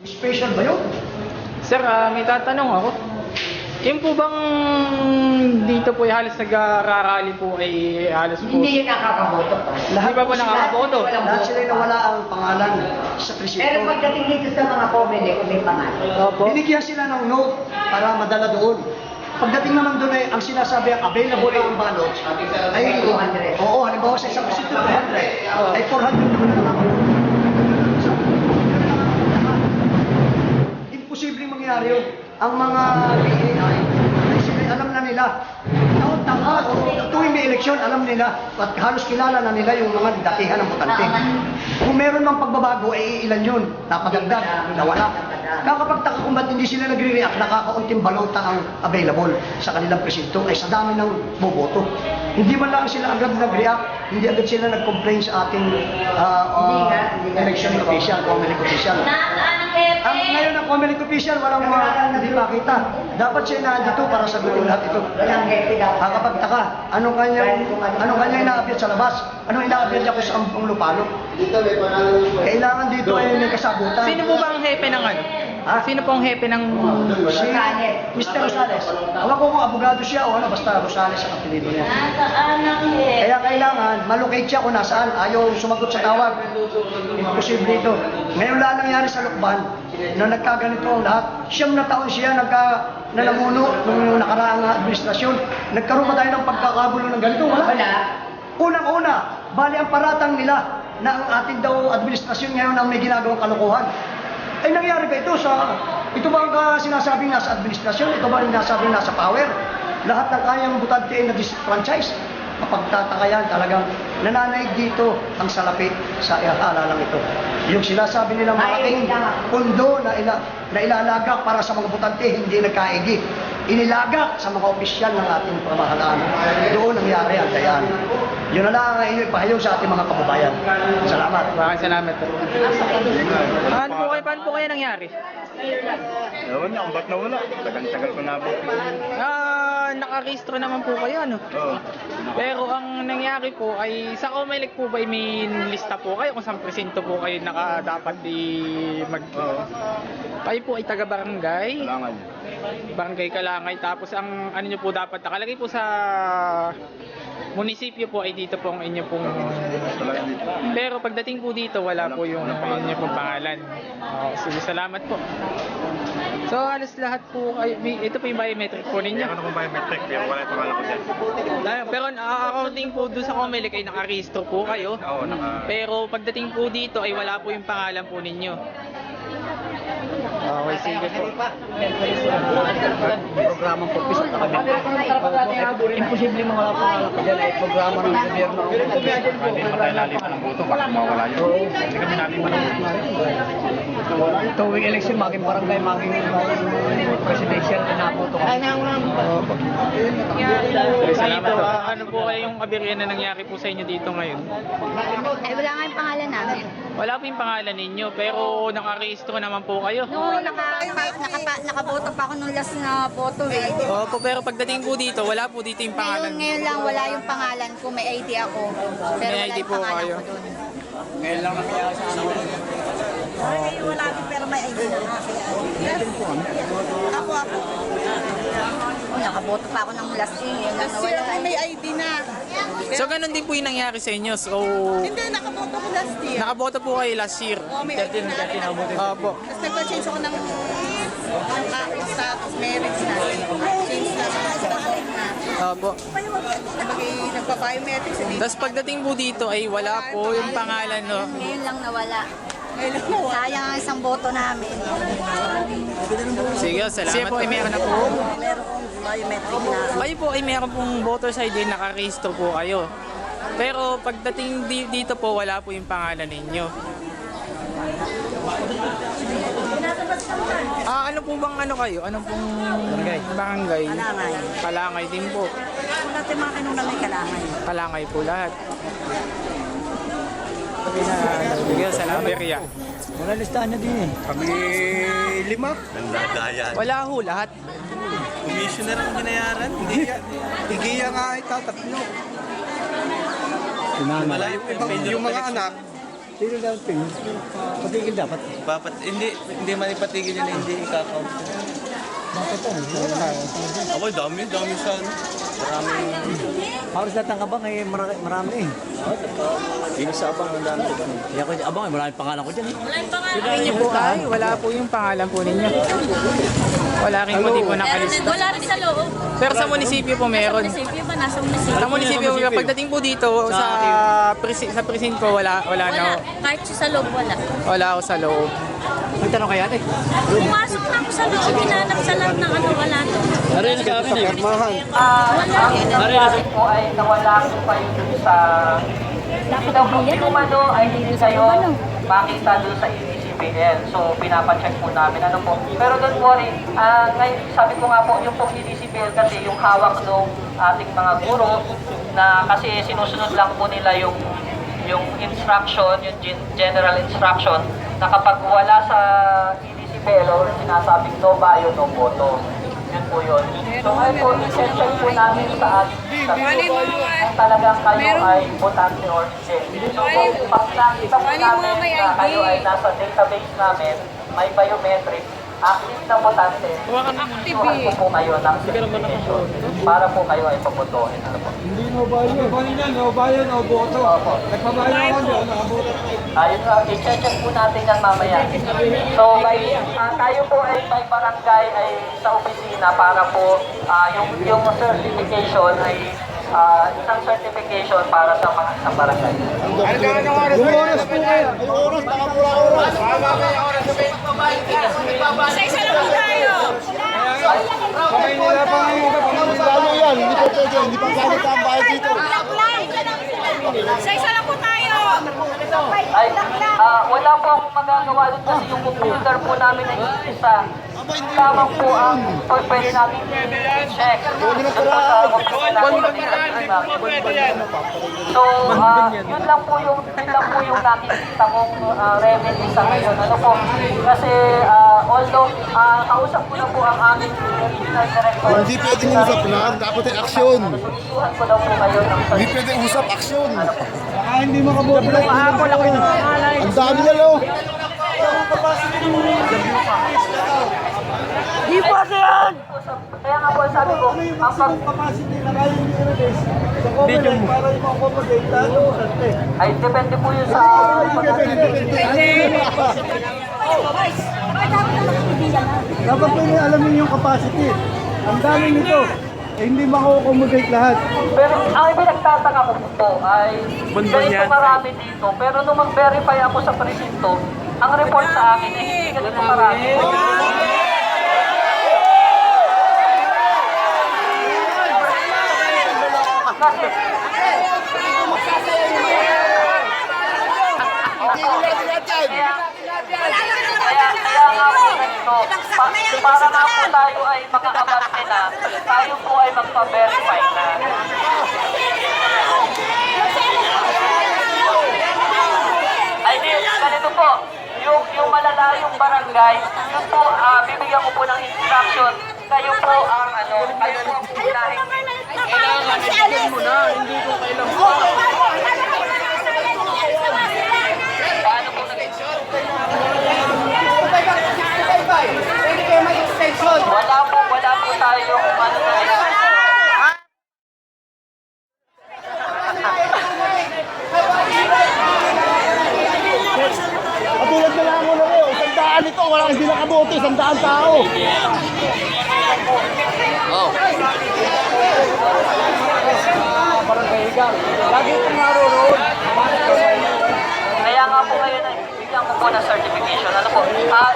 Special ba yun? Sir, may tatanong ako. Yung po bang dito po halos nag-rally po ay halos po... Hindi yung nakakaboto pa. Hindi pa po nakakaboto. Lahat sila nawala ang pangalan sa presinto. Pero pagdating dito sa mga comment, kung may pangalan. Opo. Binigyan sila ng note para madala doon. Pagdating naman doon ay ang sinasabi ang available ang ballots ay 200. Oo, halimbawa sa isang presinto 200 ay 400 naman ang nakaboto. Imposibleng mangyari yun. Ang mga PAI ay sila alam na nila. Taon-taon, tuwing may eleksyon, alam nila at halos kilala na nila yung mga datihan ng botante. Kung meron mang pagbabago, ay ilan yun. Napadagdag, nawala. Kakapagtaka kung ba't hindi sila nagre-react, nakakaunting balota ang available sa kanilang presinto ay sa dami ng boboto. Hindi man lang sila agad nag-react, hindi agad sila nag-complain sa ating election official, common official. Ang ngayon ang common official, walang hindi makita. Dapat siya nandito para sagutin lahat ito. Kakapagtaka, anong kanyang inaapit sa labas? Anong inaapit niya kung sa ampong lupalo? Kailangan dito ay may kasagutan. Sino po ba ang hepe ng ano? Sino po ang hepe ng... Si Mr. Rosales. Alam ko kung abogado siya o ano, basta Rosales ang apelido niya. Kaya kailangan, malocate siya kung nasaan. Ayaw sumagot sa tawag. Imposible ito. Ngayon lang nangyari sa Lukban, na nagkaganito ang lahat. 9 na taon siya nanamuno nung nakaraang administrasyon. Nagkaroon ba tayo ng pagkakagulo ng ganito? Wala. Unang-una, bali ang paratang nila na ang ating daw administrasyon ngayon ang may ginagawang kalokohan. Ay nangyari ba ito ito ba ang sinasabing nasa administrasyon? Ito ba ang sinasabing nasa power? Lahat ng kayang butante ay nag-franchise. Mapagtataka yan talagang nananaig dito ang salapi sa halalang ito. Yung sinasabi nilang malaking pundo na ilalaga para sa mga butante, hindi nagkaigi. Inilaga sa mga opisyal ng ating pamahalaan. Doon nangyari ang dayan. Yun na lang ang ipahayong sa ating mga kababayan. Salamat. Maraming salamat po. Paano po kaya nangyari? Ewan niya kung ba't nawala. Tagal-tagal ko nabot. Nakarehistro naman po kayo, ano? Oo. Pero ang nangyari po ay sa Comelec po ba may lista po kayo kung saan presinto po kayo dapat Oo. Kayo po ay taga-barangay? Kailangan. Barangay Kalangay. Tapos ang ano nyo po dapat nakalagay po sa munisipyo po ay dito po ang inyo pong... Talaga dito. Pero pagdating po dito wala po yung inyo pong pangalan. Sige, salamat po. So halos lahat po kayo, ito po yung biometric po ninyo. Meron akong biometric, pero wala yung pangalan ko dyan. Pero according po doon sa Comelec ay nakarehistro po kayo. Oo, Pero pagdating po dito ay wala po yung pangalan po ninyo. Okay, sige po. Programang purpose at kami. Imposible mga wala pangalan ko dyan ay programa ng gobyerno. Hindi pa tayo laliman ng boto, baka mawala yun. Hindi kami laliman ng boto. Tuwing election, maging barangay, maging presidential na naboto ka. Salamat po. Ano po kayo yung aberya na nangyari po sa inyo dito ngayon? Ay, wala nga yung pangalan namin. Wala po yung pangalan ninyo, pero nakarehistro naman po kayo. Noong nakaboto pa ako nung last na boto eh. Opo, pero pagdating po dito, wala po dito yung pangalan. Ngayon lang wala yung pangalan ko, may ID ako. Pero May wala ID yung po pangalan kayo. ko doon. Ngayon lang nangyari sa amin. Wala din pero may ID na. Ako. Nakaboto pa ako ng last year. Yun lang nawala. May ID na. So, ganun din po yung nangyari sa inyo. So, Hindi, nakaboto ko last year. nakaboto po kayo last year. Oh, may ID na. Opo. Tapos nag-change ako ng aking status, marriage na. Change na ng status na. Opo. Nagpa-biometrics. Tapos pagdating po dito ay wala po yung pangalan, no? Ngayon lang nawala. Sayang ang isang boto namin. Sige, salamat. Siya po ay meron na po. Meron kong biometric na. Kayo po ay meron pong voter's ID, nakarehistro po kayo. Pero pagdating dito po, wala po yung pangalan ninyo. Ano po bang ano kayo? Ano pong barangay? Kalangay. Kalangay din po. Kung natin mga kinuna may kalangay. Kalangay po lahat. Sige, salamat. Berya. Wala listahan niya din eh. Kami 5. Wala ho lahat. Commissioner ang binayaran. Higiya nga ay tatatlo. Wala yung mga anak, Tigil dapat. Patigil dapat. Hindi man ipatigil yun, hindi ikakaw. Bakit to? Ako, dami sa ano. Halos lahat ng abang eh, marami eh. Hindi sa abang ang dami. Kaya ko abang eh, maraming pangalan ko dyan eh. Ninyo po ay, wala po yung pangalan po ninyo. Wala rin po di po nakalista. Wala rin sa loob. Pero sa munisipyo po meron. Munisipyo ba? Nasa munisipyo. Sa munisipyo, pagdating po dito sa presinto wala Wala. na. Kahit sa loob, wala. Wala ako sa loob. Magtanong kaya eh. Pumasok na ako sa loob, hinanap sa lahat ng ano, wala to. Narin sa amin eh. Wala. po ay nawala po kayo dun sa yung umano ay hindi kayo makita dun sa EDCBL. So, pinapacheck po namin ano po. Pero don't worry, ngayon, sabi ko nga po, yung pong EDCBL kasi yung hawak ng ating mga guro na kasi sinusunod lang po nila yung instruction, yung general instruction na kapag wala sa EDCBL or sinasabing no bio, no boto. Yun po yun. So ngayon po, i-check po namin sa ating kung talagang kayo ay botante or hindi. So pag nakita po namin na kayo ay nasa database namin, may biometric, active na botante, isuhan po kayo ng certification para po kayo ay pabotohin. Ano po? Hindi no bayan, no boto. Opo. Nagpabayan ako dyan, nakaboto. Ayun nga, i-check po natin yan mamaya. So, tayo po ay may barangay ay sa opisina para po yung certification ay isang certification para sa mga isang barangay. Yung oras po kayo. Yung oras, baka pula oras. Isa-isa lang po tayo. Kamay nila pa ngayon. Lalo yan, hindi pa pwede. Hindi pa gamit ang bahay dito. Isa-isa lang po tayo. Ay, wala po akong magagawa doon kasi yung computer po namin ay isa. Lamang po ang pwede natin i-check. Doon po sa opisina natin. So, yun lang po yung nakikita mong remedy sa ngayon. Ano po? Kasi although kausap ko na po ang aming regional director. Hindi pwedeng usap lang, dapat ay aksyon. Susuhan ko daw po ngayon ng Hindi pwedeng usap, aksyon. Baka hindi makaboto. Ang dami na lo. Di pa yan! Kaya nga po sabi ko, ang pag Capacity na kayo ni Iris. Sa comment, para yung accommodate lalo sante. ay depende po yun sa Dapat po niya alamin yung capacity. Ang dami nito. Eh, hindi mako-accommodate lahat. Pero ang pinagtataka ko po ay ganito marami dito. Pero nung mag-verify ako sa presinto, ang report sa akin ay hindi ganito marami. Kasi kaya nga po ganito, para nga po tayo ay makakabante na, tayo po ay magpa-verify na. Ay di, ganito po, yung malalayong barangay, yun po, bibigyan ko po ng instruction, kayo po ang kayo po ang unahin. Kailangan, ibigay mo na, hindi ko kailangan. Paano po nag-extension? Wala po tayong Katulad na lang mo na rin. 100 ito, walang hindi nakaboto. 100 tao. Lagi itong naroon. Kaya nga po ngayon ay bigyan ko po ng certification. Ano po?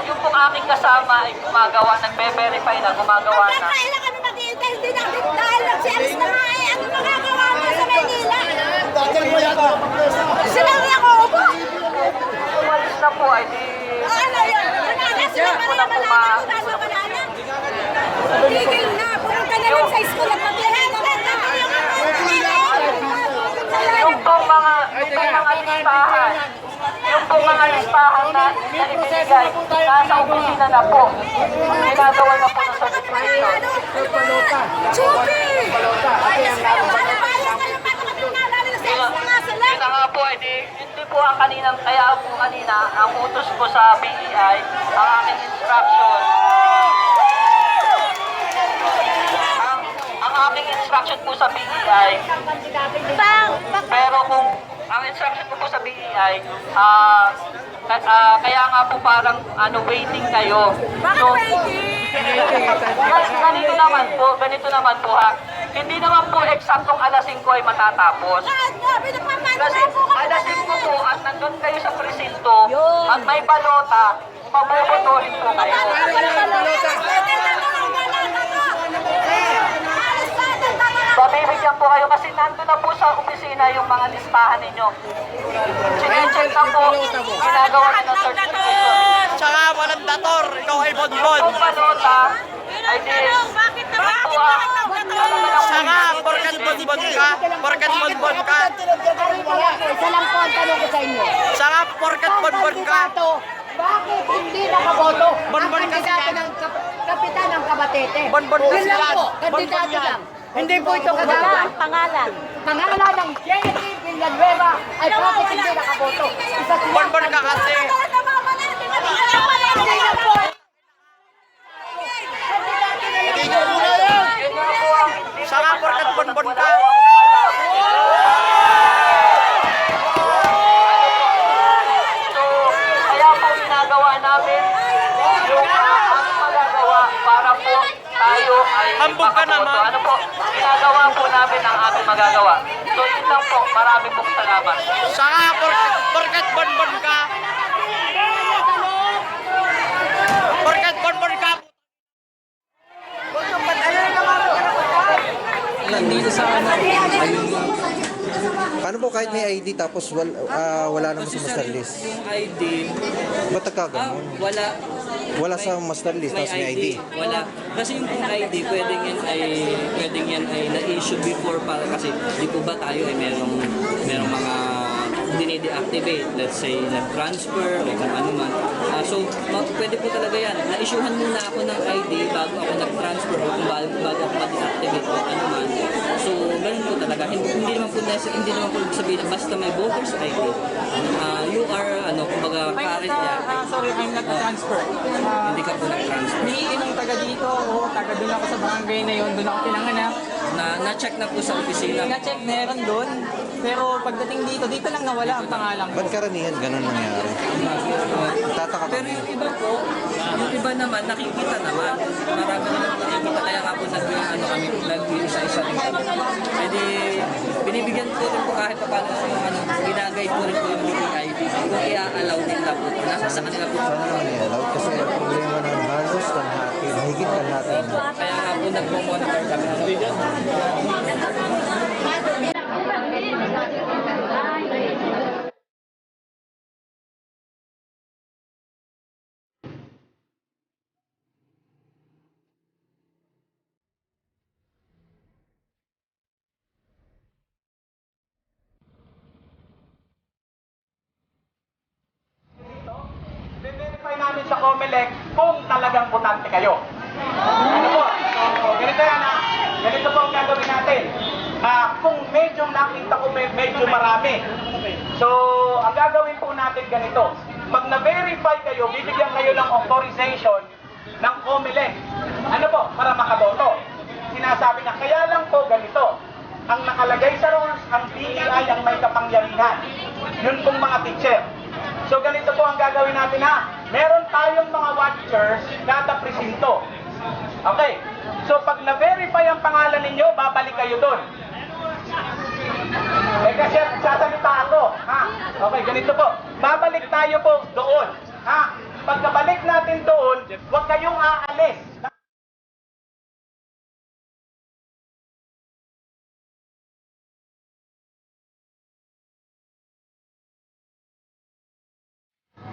Yung pong aking kasama ay gumagawa, nagbe-verify na, gumagawa na. Kailan kami mag-iintay, hindi namin dahil nagsialis na nga eh. Ano magagawa mo sa Maynila? Dahil mo yata. Sila nga ako upo. Umalis na po ay di... Ano yun? Manana sila pa rin malaman kung nasa banana. Tigil na, pumunta na lang sa school at mag-ihin. Yung pong mga listahan, na ibinigay, nasa opisina na po. Ginagawa na po ng certification. Chupi! Yun na nga po, hindi po ang kaninang, kaya po sa BEI, ang aking instruction, ang aking instruction po sa BEI, pero kung ang instruction ko po sa BEI, kaya nga po parang waiting kayo. So, ganito naman po ha. Hindi naman po eksaktong alas 5 ay matatapos. Kasi alas 5 po at nandun kayo sa presinto at may balota, pabobotohin po kayo. Babibigyan po kayo kasi nandun na po sa opisina yung mga listahan ninyo. Sinecheck na po, ginagawa na ng certification. Tsaka walang dator, ikaw ay bonbon. Itong balota ay di... Tsaka, porkat bonbon ka, Isa lang po ang tanong ko sa inyo. Tsaka, porkat bonbon ka. Bakit hindi nakaboto? Bonbon ang kasi kandidato yan. ng kapitan ng Kabatete? Bonbon Yun kasi lang yan. po, Bonbon kandidato yan. lang. Hindi po ito kagawaan. Pangalan. Pangalan ng Jenny Villanueva ay bakit hindi nakaboto? Isa sila. Bonbon ka kasi. Hindi na po. Yun nga po ang... Tsaka, porkat bonbon ka. So, kaya po ginagawa namin yung ang magagawa para po tayo ay Hambog ka makaboto. naman. Ano po, ginagawa po namin ang aming magagawa. So, yun lang po. Marami pong salamat. Tsaka, porkat bonbon ka. Porkat bonbon ka. Nandito sa Paano po kahit may ID tapos wala naman sa master list? ID, Ba't nagkaganon? wala. Wala sa master list tapos may ID. Wala. Kasi yung pong ID, pwedeng yan ay na-issue before para kasi di po ba tayo ay merong mga dine-deactivate, let's say nag-transfer o kung ano man. So, pwede po talaga yan. Na-issuehan muna ako ng ID bago ako nag-transfer o kung bago ako ma-deactivate o ano man. So, ganun po talaga. Hindi naman po sabihin na basta may voter's ID. You are, kumbaga, current yan. sorry, I'm not transfer. Hindi ka po nag-transfer. Hindi ng taga dito, taga doon ako sa barangay na yun, doon ako pinanganak. Na-check na po sa opisina. Na-check meron doon, pero pagdating dito lang nawala ang pangalan ko. Ba't karamihan ganun nangyari? Tataka Pero kami. yung iba naman, nakikita naman. Marami naman nakikita. Kaya nga po nag-isa-isa rin kami. Pwede, binibigyan ko rin po kahit pa paano ginagay ko rin po yung ID. Kung i-allow nila po. Nasa sa kanila po. Sana naman i-allow kasi ang problema ng halos kalahati, mahigit kalahati na. Kaya nga po nagmo-monitor kami. I-verify namin sa COMELEC kung talagang botante kayo. Ano po? So, ganito yan ha. Ganito po ang gagawin natin. Kung medyo nakita ko medyo marami. So, ang gagawin po natin ganito. Pag na-verify kayo, bibigyan kayo ng authorization ng COMELEC. Ano po? Para makaboto. Sinasabi na, kaya lang po ganito. Ang nakalagay sa rules, ang BEI ang may kapangyarihan. Yun pong mga teacher. So ganito po ang gagawin natin ha. Meron tayong mga watchers kada presinto. Okay. So pag na-verify ang pangalan ninyo, babalik kayo doon. Kasi sasalita ako. Ha? Okay, ganito po. Babalik tayo po doon. Ha? Pagkabalik natin doon, huwag kayong aalis.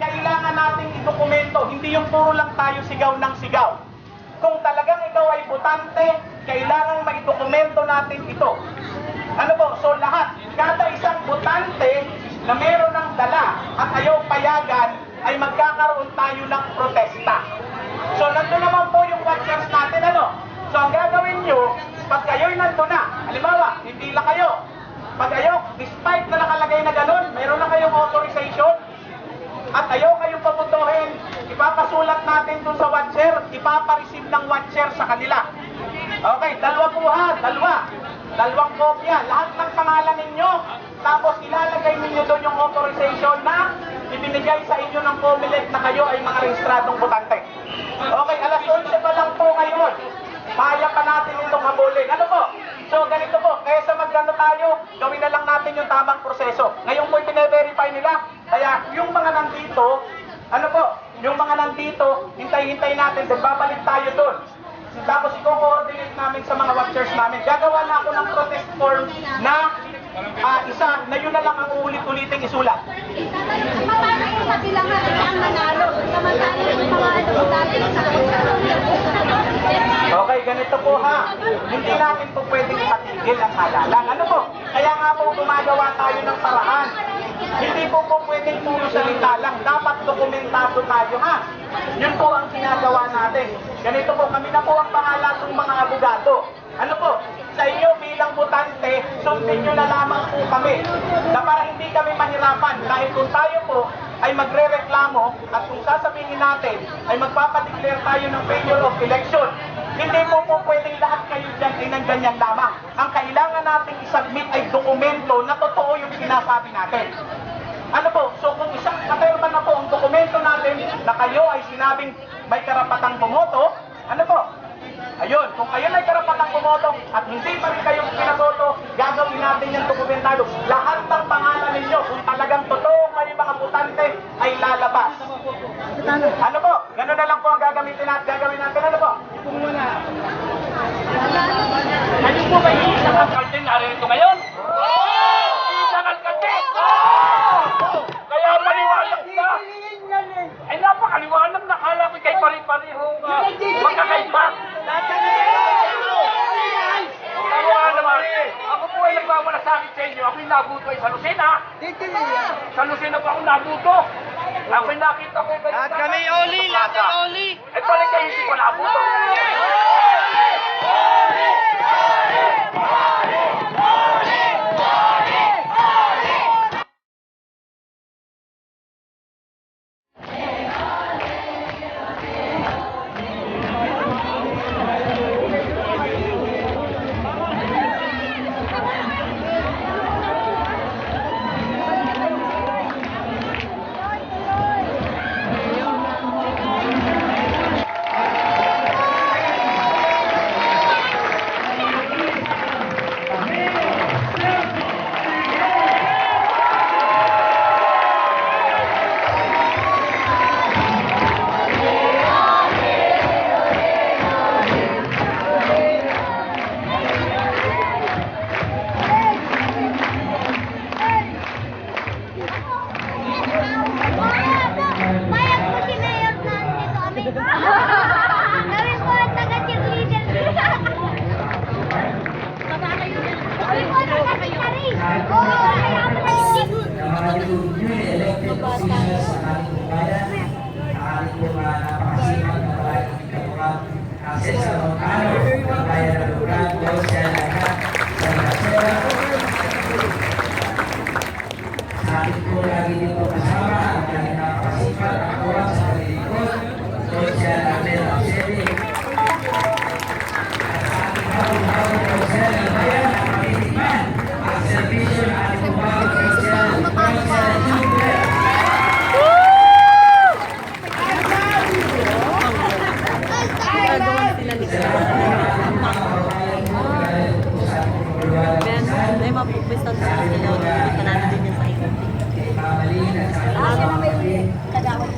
Kailangan nating idokumento, hindi yung puro lang tayo sigaw ng sigaw. Kung talagang ikaw ay botante, kailangan maidokumento natin ito. Ano po? So lahat, kada isang botante na meron ng dala at ayaw payagan, ay magkakaroon tayo ng protesta. So nandun naman po yung watchers natin, ano? So ang gagawin nyo, pag kayo'y nandun na, halimbawa, hindi lang kayo. Pag ayaw, despite na nakalagay na ganun, meron na kayong authorization, at ayaw kayong papapundohin, ipapasulat natin dun sa watcher, ipapareceive ng watcher sa kanila. Okay, dalawa po ha, dalawang kopya, lahat ng pangalan ninyo, tapos ilalagay ninyo doon yung authorization na ibinigay sa inyo ng COMELEC na kayo ay mga rehistradong botante. Okay, alas 11 pa lang po ngayon, kaya pa natin itong habulin. Ano po? So ganito po, kaysa magano tayo, gawin na lang natin yung tamang proseso. Ngayon po i-verify nila, kaya yung mga nandito, ano po, yung mga nandito, hintay-hintay natin, babalik tayo doon. Tapos i-coordinate namin sa mga watchers namin. Gagawa na ako ng protest form na isa, na yun na lang ang ulit-uliting isulat. Paano yung kabilangan ang manalo? Samantala yung mga dati sa Okay, ganito po ha. Hindi natin po pwedeng patigil ang halalan. Ano po? Kaya nga po gumagawa tayo ng paraan. Hindi po pwedeng puro salita lang. Dapat dokumentado tayo ha. Yun po ang ginagawa natin. Ganito po, kami na po ang bahala ng mga abogado. Ano po? Sa inyo bilang botante, sundin nyo na lamang po kami na para hindi kami mahirapan dahil kung tayo po ay magre-reklamo at kung sasabihin natin ay magpapadeclare tayo ng failure of election, hindi po pwedeng lahat kayo dyan ay nangganyan lamang. Ang kailangan natin isubmit ay dokumento na totoo yung sinasabi natin. Ano po? So kung isang katerma na po ang dokumento natin na kayo ay sinabing may karapatang bumoto, ano po? Ayun, kung kayo ay karapatang bumoto at hindi pa rin kayo pinaboto, gagawin natin yung dokumentado. Lahat ng pangalan ninyo, kung talagang totoo kayo mga botante, ay lalabas. Ano po? Ganun na lang po ang gagawin natin. Ano po? Ano po ba yung isang alkalde narito ngayon? Isang alkalde! Kaya maliwanag na! Ay napakaliwanag na kala ko kay pari-parihong magkakaiba. Kaya naman, ako po ay nagmamalasakit sa inyo. Ako'y nabuto ay sa Lucena. Sa Lucena po ako nabuto. Ako'y nakita ko yung lahat kami oli, lahat kami oli. Eh pala kayo hindi ko nabuto. Kagawad.